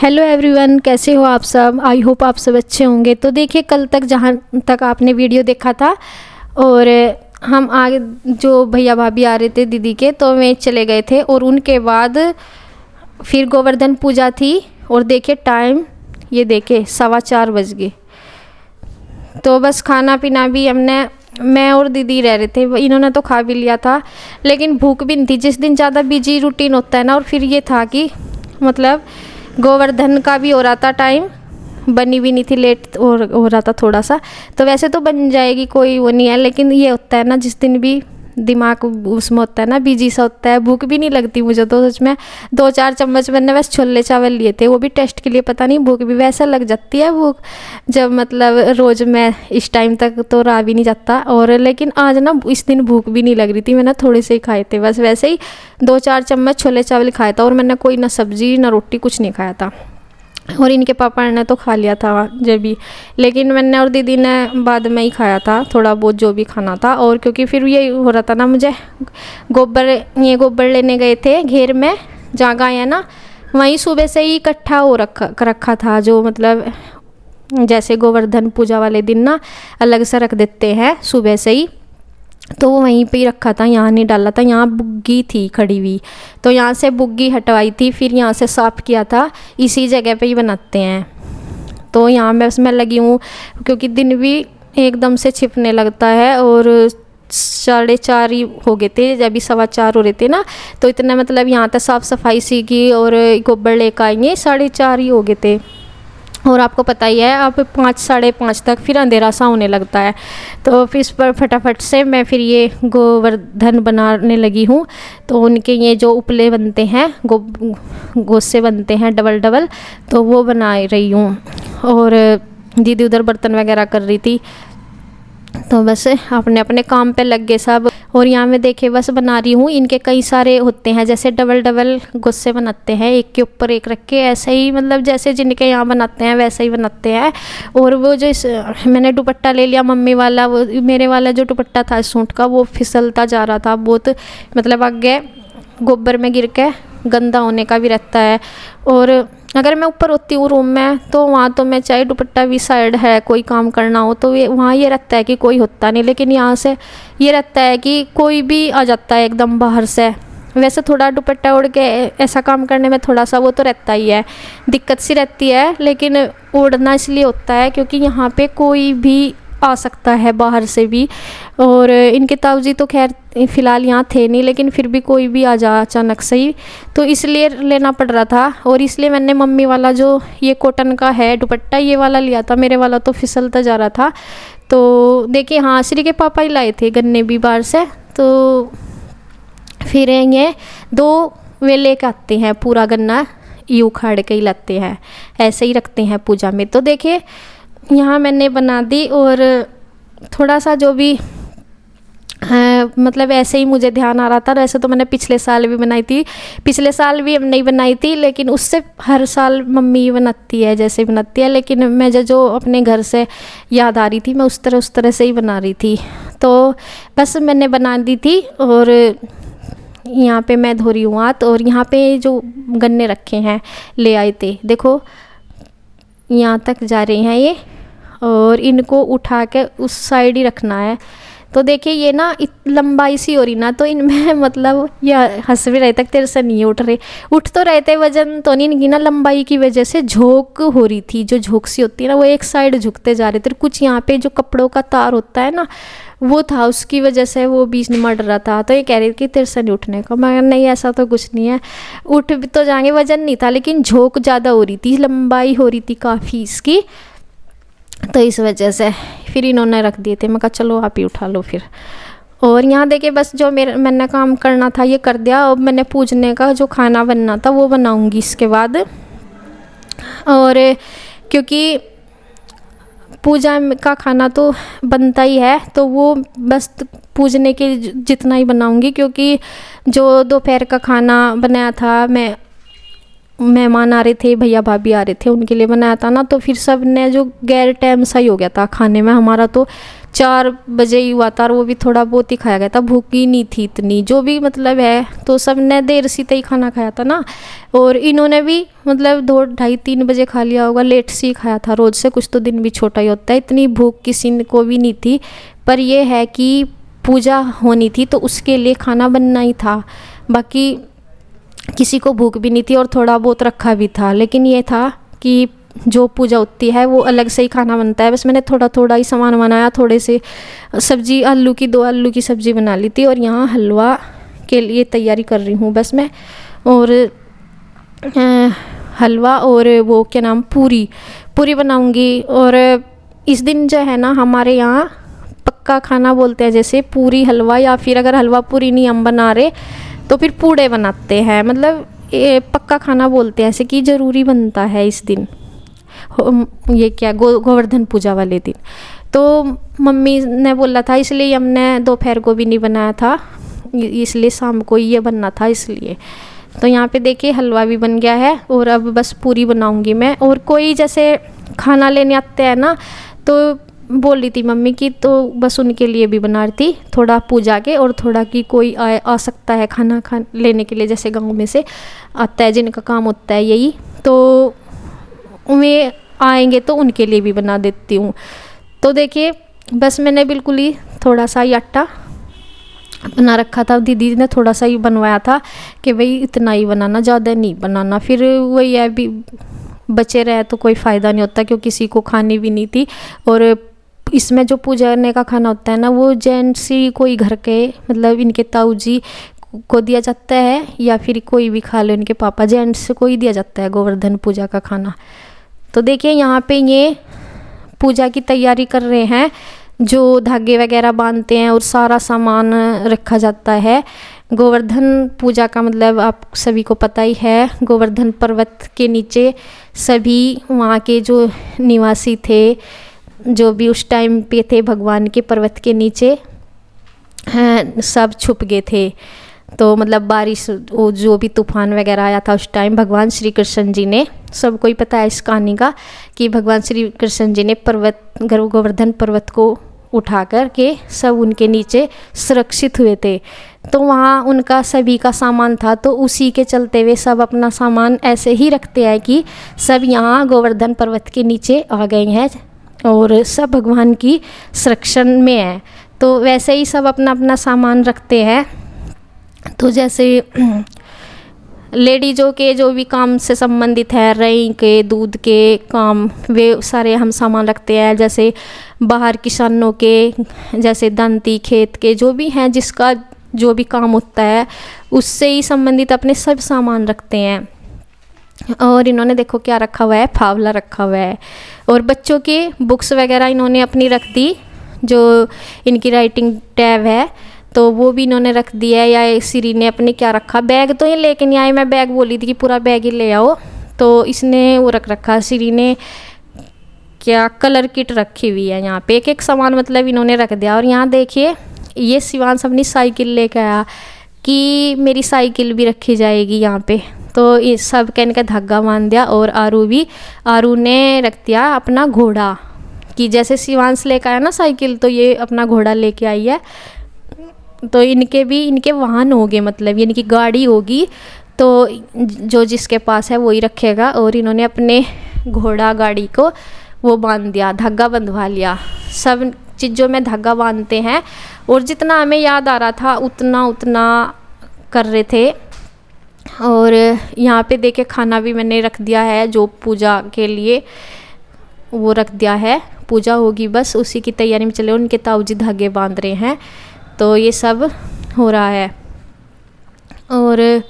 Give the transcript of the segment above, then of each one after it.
Hello everyone, कैसे हो आप सब। आई होप आप सब अच्छे होंगे। तो देखिए, कल तक जहाँ तक आपने वीडियो देखा था और हम आगे जो भैया भाभी आ रहे थे दीदी के, तो वे चले गए थे और उनके बाद फिर गोवर्धन पूजा थी। और देखिए टाइम, ये देखिए 4:15 बज गए। तो बस खाना पीना भी मैं और दीदी रह रहे थे, इन्होंने तो खा भी लिया था, लेकिन भूख भी नहीं थी। जिस दिन ज़्यादा बिजी रूटीन होता है ना, और फिर ये था कि मतलब गोवर्धन का भी हो रहा था टाइम, बनी भी नहीं थी, लेट और हो रहा था थोड़ा सा। तो वैसे तो बन जाएगी, कोई वो नहीं है, लेकिन ये होता है ना जिस दिन भी दिमाग उसमें होता है ना, बिजी सा होता है। भूख भी नहीं लगती मुझे तो सच में। 2-4 चम्मच मैंने बस छोले चावल लिए थे, वो भी टेस्ट के लिए। पता नहीं भूख भी वैसा लग जाती है भूख, जब मतलब रोज़ मैं इस टाइम तक तो रहा भी नहीं जाता। और लेकिन आज ना इस दिन भूख भी नहीं लग रही थी, मैंने थोड़े से ही खाए थे बस, वैसे ही 2-4 चम्मच छोले चावल खाया था। और मैंने कोई ना सब्जी ना रोटी कुछ नहीं खाया था। और इनके पापा ने तो खा लिया था जब भी, लेकिन मैंने और दीदी ने बाद में ही खाया था थोड़ा बहुत जो भी खाना था। और क्योंकि फिर ये हो रहा था ना, मुझे गोबर लेने गए थे घेर में, जहाँ गाय है ना, वहीं सुबह से ही इकट्ठा हो रखा था। जो मतलब जैसे गोवर्धन पूजा वाले दिन ना अलग से रख देते हैं सुबह से ही, तो वो वहीं पे ही रखा था, यहाँ नहीं डाला था। यहाँ बुग्गी थी खड़ी हुई, तो यहाँ से बुग्गी हटवाई थी, फिर यहाँ से साफ़ किया था। इसी जगह पे ही बनाते हैं। तो यहाँ मैं उसमें लगी हूँ, क्योंकि दिन भी एकदम से छिपने लगता है। और 4:30 ही हो गए थे, जब भी 4:15 हो रहे थे ना, तो इतना मतलब यहाँ तक साफ़ सफाई सी की और गोबर लेकर आएंगे, 4:30 ही हो गए थे। और आपको पता ही है, अब 5-5:30 तक फिर अंधेरा सा होने लगता है। तो फिर इस पर फटाफट से मैं फिर ये गोवर्धन बनाने लगी हूँ। तो उनके ये जो उपले बनते हैं, गोसे बनते हैं डबल डबल, तो वो बना रही हूँ। और दीदी उधर बर्तन वगैरह कर रही थी, तो बस अपने अपने काम पे लग गए सब। और यहाँ मैं देखे बस बना रही हूँ। इनके कई सारे होते हैं, जैसे डबल डबल गुस्से बनाते हैं, एक के ऊपर एक रख के, ऐसे ही मतलब जैसे जिनके यहाँ बनाते हैं वैसे ही बनाते हैं। और वो जो मैंने दुपट्टा ले लिया मम्मी वाला, वो मेरे वाला जो दुपट्टा था सूट का, वो फिसलता जा रहा था बहुत, मतलब आगे गोबर में गिर के गंदा होने का भी रहता है। और अगर मैं ऊपर होती हूँ रूम में, तो वहाँ तो मैं चाहे दुपट्टा भी साइड है, कोई काम करना हो तो वहाँ ये रहता है कि कोई होता नहीं, लेकिन यहाँ से ये रहता है कि कोई भी आ जाता है एकदम बाहर से। वैसे थोड़ा दुपट्टा ओढ़ के ऐसा काम करने में थोड़ा सा वो तो रहता ही है, दिक्कत सी रहती है, लेकिन ओढ़ना इसलिए होता है क्योंकि यहाँ पे कोई भी आ सकता है बाहर से भी। और इनके ताऊजी तो खैर फ़िलहाल यहाँ थे नहीं, लेकिन फिर भी कोई भी आ जा अचानक से ही, तो इसलिए लेना पड़ रहा था। और इसलिए मैंने मम्मी वाला जो ये कॉटन का है दुपट्टा, ये वाला लिया था। मेरे वाला तो फिसलता जा रहा था। तो देखिए, हाँ, श्री के पापा ही लाए थे गन्ने भी बाहर से। तो फिर ये 2 वे लेके आते हैं, पूरा गन्ना ये उखाड़ के ही लाते हैं, ऐसे ही रखते हैं पूजा में। तो देखिए यहाँ मैंने बना दी। और थोड़ा सा जो भी मतलब ऐसे ही मुझे ध्यान आ रहा था। वैसे तो मैंने पिछले साल भी बनाई थी, पिछले साल भी हमने ही बनाई थी, लेकिन उससे हर साल मम्मी बनाती है जैसे बनाती है, लेकिन मैं जो अपने घर से याद आ रही थी, मैं उस तरह से ही बना रही थी। तो बस मैंने बना दी थी। और यहाँ पे मैं धो रही हूँ हाथ। और यहाँ पे जो गन्ने रखे हैं ले आए थे, देखो यहाँ तक जा रहे हैं ये, और इनको उठा के उस साइड ही रखना है। तो देखिए ये ना लंबाई सी हो रही ना, तो इनमें मतलब ये हंस भी रहे तक तेरे से नहीं उठ रहे, उठ तो रहे थे, वजन तो नहीं इनकी ना लंबाई की वजह से झोंक हो रही थी। जो झोंक सी होती है ना, वो एक साइड झुकते जा रहे थे। कुछ यहाँ पे जो कपड़ों का तार होता है ना, वो था, उसकी वजह से वो बीच में मर रहा था। तो ये कह रही थी कि तेरे से नहीं उठने का। मैं नहीं, ऐसा तो कुछ नहीं है, उठ भी तो जाएंगे, वजन नहीं था, लेकिन झोंक ज़्यादा हो रही थी, लंबाई हो रही थी काफ़ी इसकी, तो इस वजह से फिर इन्होंने रख दिए थे। मैं कहा चलो आप ही उठा लो फिर। और यहाँ देखिए बस जो मैंने काम करना था ये कर दिया। अब मैंने पूजने का जो खाना बनना था वो बनाऊंगी इसके बाद। और क्योंकि पूजा का खाना तो बनता ही है, तो वो बस पूजने के जितना ही बनाऊंगी, क्योंकि जो दोपहर का खाना बनाया था, मेहमान आ रहे थे, भैया भाभी आ रहे थे, उनके लिए बनाया था ना, तो फिर सब ने जो गैर टाइम सा ही हो गया था खाने में। हमारा तो 4 बजे ही हुआ था और वो भी थोड़ा बहुत ही खाया गया था, भूख ही नहीं थी इतनी, जो भी मतलब है। तो सब ने देर से ही खाना खाया था ना, और इन्होंने भी मतलब 2, 2:30, 3 बजे खा लिया होगा, लेट से ही खाया था। रोज़ से कुछ तो दिन भी छोटा ही होता है, इतनी भूख किसी को भी नहीं थी। पर ये है कि पूजा होनी थी तो उसके लिए खाना बनना ही था, बाकी किसी को भूख भी नहीं थी और थोड़ा बहुत रखा भी था। लेकिन ये था कि जो पूजा होती है वो अलग से ही खाना बनता है। बस मैंने थोड़ा थोड़ा ही सामान बनाया, थोड़े से सब्जी, आलू की 2 आलू की सब्जी बना ली थी, और यहाँ हलवा के लिए तैयारी कर रही हूँ बस मैं। और हलवा और वो क्या नाम, पूरी बनाऊँगी। और इस दिन जो है ना हमारे यहाँ पक्का खाना बोलते हैं, जैसे पूरी हलवा, या फिर अगर हलवा पूरी नहीं हम बना रहे तो फिर पूड़े बनाते हैं। मतलब ये पक्का खाना बोलते हैं, ऐसे कि ज़रूरी बनता है इस दिन, ये क्या गोवर्धन पूजा वाले दिन। तो मम्मी ने बोला था, इसलिए हमने दोपहर को भी नहीं बनाया था, इसलिए शाम को ये बनना था इसलिए। तो यहाँ पे देखिए हलवा भी बन गया है, और अब बस पूरी बनाऊंगी मैं। और कोई जैसे खाना लेने आते हैं ना, तो बोल रही थी मम्मी की, तो बस उनके लिए भी बना रही थी, थोड़ा पूजा के और थोड़ा कि कोई आ सकता है खाना लेने के लिए, जैसे गांव में से आता है जिनका काम होता है यही, तो वे आएंगे तो उनके लिए भी बना देती हूँ। तो देखिए बस मैंने बिल्कुल ही थोड़ा सा ही आटा बना रखा था, दीदी ने थोड़ा सा ही बनवाया था कि भाई इतना ही बनाना, ज़्यादा नहीं बनाना, फिर वही है भी बचे रहे तो कोई फ़ायदा नहीं होता, क्योंकि किसी को खानी भी नहीं थी। और इसमें जो पूजा करने का खाना होता है ना, वो जेंट्स ही कोई घर के मतलब इनके ताऊ जी को दिया जाता है, या फिर कोई भी खा लो, इनके पापा जेंट्स को ही दिया जाता है गोवर्धन पूजा का खाना। तो देखिए यहाँ पे ये पूजा की तैयारी कर रहे हैं, जो धागे वगैरह बांधते हैं और सारा सामान रखा जाता है। गोवर्धन पूजा का मतलब आप सभी को पता ही है, गोवर्धन पर्वत के नीचे सभी वहाँ के जो निवासी थे, जो भी उस टाइम पे थे भगवान के पर्वत के नीचे, सब छुप गए थे। तो मतलब बारिश, वो जो भी तूफान वगैरह आया था उस टाइम, भगवान श्री कृष्ण जी ने, सबको ही पता है इस कहानी का, कि भगवान श्री कृष्ण जी ने गोवर्धन पर्वत को उठा कर के सब उनके नीचे सुरक्षित हुए थे। तो वहाँ उनका सभी का सामान था, तो उसी के चलते हुए सब अपना सामान ऐसे ही रखते हैं कि सब यहाँ गोवर्धन पर्वत के नीचे आ गए हैं और सब भगवान की संरक्षण में है। तो वैसे ही सब अपना अपना सामान रखते हैं। तो जैसे लेडीज़ों के जो भी काम से संबंधित है, रई के, दूध के काम, वे सारे हम सामान रखते हैं। जैसे बाहर किसानों के, जैसे दंती खेत के जो भी हैं, जिसका जो भी काम होता है उससे ही संबंधित अपने सब सामान रखते हैं। और इन्होंने देखो क्या रखा हुआ है, फावला रखा हुआ है। और बच्चों के बुक्स वगैरह इन्होंने अपनी रख दी, जो इनकी राइटिंग टैब है तो वो भी इन्होंने रख दिया है। या श्री ने अपने क्या रखा, बैग तो ये लेके नहीं आए, मैं बैग बोली थी कि पूरा बैग ही ले आओ, तो इसने वो रख रखा। श्री ने क्या कलर किट रखी हुई है, यहाँ पे एक एक सामान मतलब इन्होंने रख दिया। और यहाँ देखिए ये शिवांश अपनी साइकिल लेकर आया कि मेरी साइकिल भी रखी जाएगी यहाँ पे, तो ये सब कहने का धागा बांध दिया। और आरू ने रख दिया अपना घोड़ा, कि जैसे शिवांश लेकर आया ना साइकिल, तो ये अपना घोड़ा लेके आई है। तो इनके वाहन होंगे, मतलब इनकी गाड़ी होगी, तो जो जिसके पास है वही रखेगा। और इन्होंने अपने घोड़ा गाड़ी को वो बांध दिया, धागा बंधवा लिया। सब चीज़ों में धागा बांधते हैं, और जितना हमें याद आ रहा था उतना कर रहे थे। और यहाँ पे देखे खाना भी मैंने रख दिया है, जो पूजा के लिए वो रख दिया है। पूजा होगी बस उसी की तैयारी में चले, उनके ताऊ जी धागे बांध रहे हैं, तो ये सब हो रहा है। और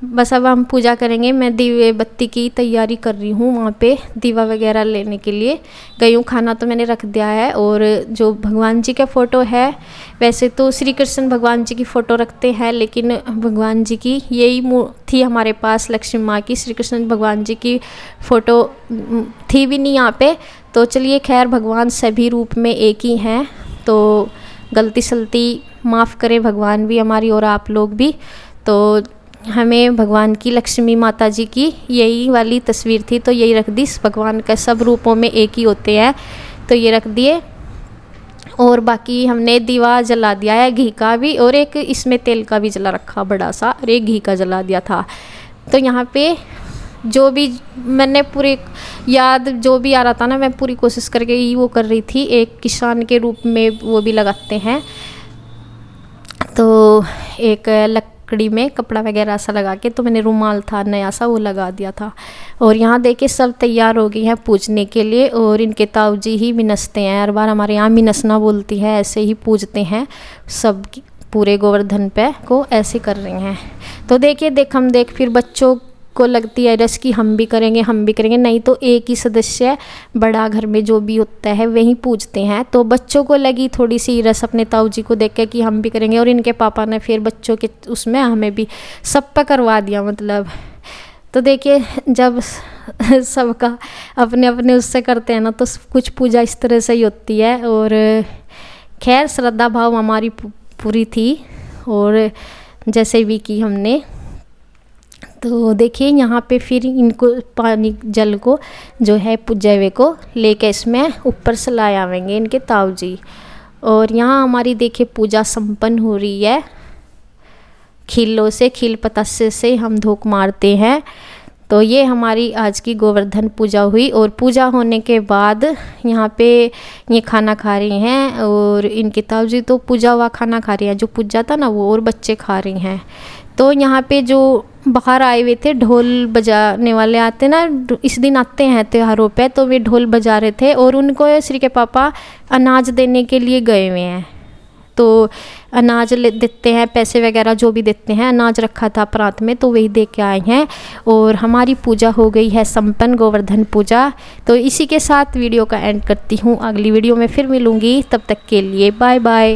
बस अब हम पूजा करेंगे। मैं दिवे बत्ती की तैयारी कर रही हूँ, वहाँ पे दीवा वगैरह लेने के लिए गई हूँ। खाना तो मैंने रख दिया है। और जो भगवान जी का फ़ोटो है, वैसे तो श्री कृष्ण भगवान जी की फ़ोटो रखते हैं, लेकिन भगवान जी की यही थी हमारे पास, लक्ष्मी माँ की। श्री कृष्ण भगवान जी की फ़ोटो थी भी नहीं यहाँ पे। तो चलिए खैर, भगवान सभी रूप में एक ही हैं, तो गलती सलती माफ़ करें भगवान भी हमारी और आप लोग भी। तो हमें भगवान की, लक्ष्मी माता जी की यही वाली तस्वीर थी, तो यही रख दी। भगवान का सब रूपों में एक ही होते हैं, तो ये रख दिए। और बाकी हमने दीवा जला दिया है घी का भी, और एक इसमें तेल का भी जला रखा बड़ा सा, और एक घी का जला दिया था। तो यहाँ पे जो भी मैंने पूरी याद जो भी आ रहा था ना, मैं पूरी कोशिश करके ही वो कर रही थी। एक किसान के रूप में वो भी लगाते हैं, तो एक लकड़ी में कपड़ा वगैरह ऐसा लगा के, तो मैंने रुमाल था नया सा वो लगा दिया था। और यहाँ देखिए सब तैयार हो गई हैं पूजने के लिए, और इनके ताऊ जी ही मिनसते हैं। हर बार हमारे यहाँ मिनसना बोलती है, ऐसे ही पूजते हैं सब पूरे गोवर्धन पे को ऐसे कर रही हैं। तो देखिए हम देख फिर बच्चों को लगती है रस कि हम भी करेंगे हम भी करेंगे, नहीं तो एक ही सदस्य बड़ा घर में जो भी होता है वही पूजते हैं। तो बच्चों को लगी थोड़ी सी रस अपने ताऊ जी को देख के कि हम भी करेंगे, और इनके पापा ने फिर बच्चों के उसमें हमें भी सब पे करवा दिया मतलब। तो देखिए जब सबका अपने अपने उससे करते हैं ना, तो कुछ पूजा इस तरह से ही होती है। और खैर श्रद्धा भाव हमारी पूरी थी, और जैसे भी की हमने। तो देखिए यहाँ पे फिर इनको पानी जल को जो है पूजे को लेके इसमें ऊपर से लाए आवेंगे इनके ताऊ जी। और यहाँ हमारी देखिए पूजा संपन्न हो रही है। खीलों से खील पतासे से हम धूप मारते हैं। तो ये हमारी आज की गोवर्धन पूजा हुई। और पूजा होने के बाद यहाँ पे ये खाना खा रही हैं, और इनके ताऊ जी तो पूजा हुआ खाना खा रही हैं, जो पूजा था ना वो, और बच्चे खा रही हैं। तो यहाँ पे जो बाहर आए हुए थे ढोल बजाने वाले आते ना, इस दिन आते हैं त्योहारों पे, तो वे ढोल बजा रहे थे, और उनको श्री के पापा अनाज देने के लिए गए हुए हैं। तो अनाज देते हैं, पैसे वगैरह जो भी देते हैं, अनाज रखा था प्रात में तो वही दे के आए हैं। और हमारी पूजा हो गई है संपन्न, गोवर्धन पूजा। तो इसी के साथ वीडियो का एंड करती हूँ, अगली वीडियो में फिर मिलूँगी, तब तक के लिए बाय बाय।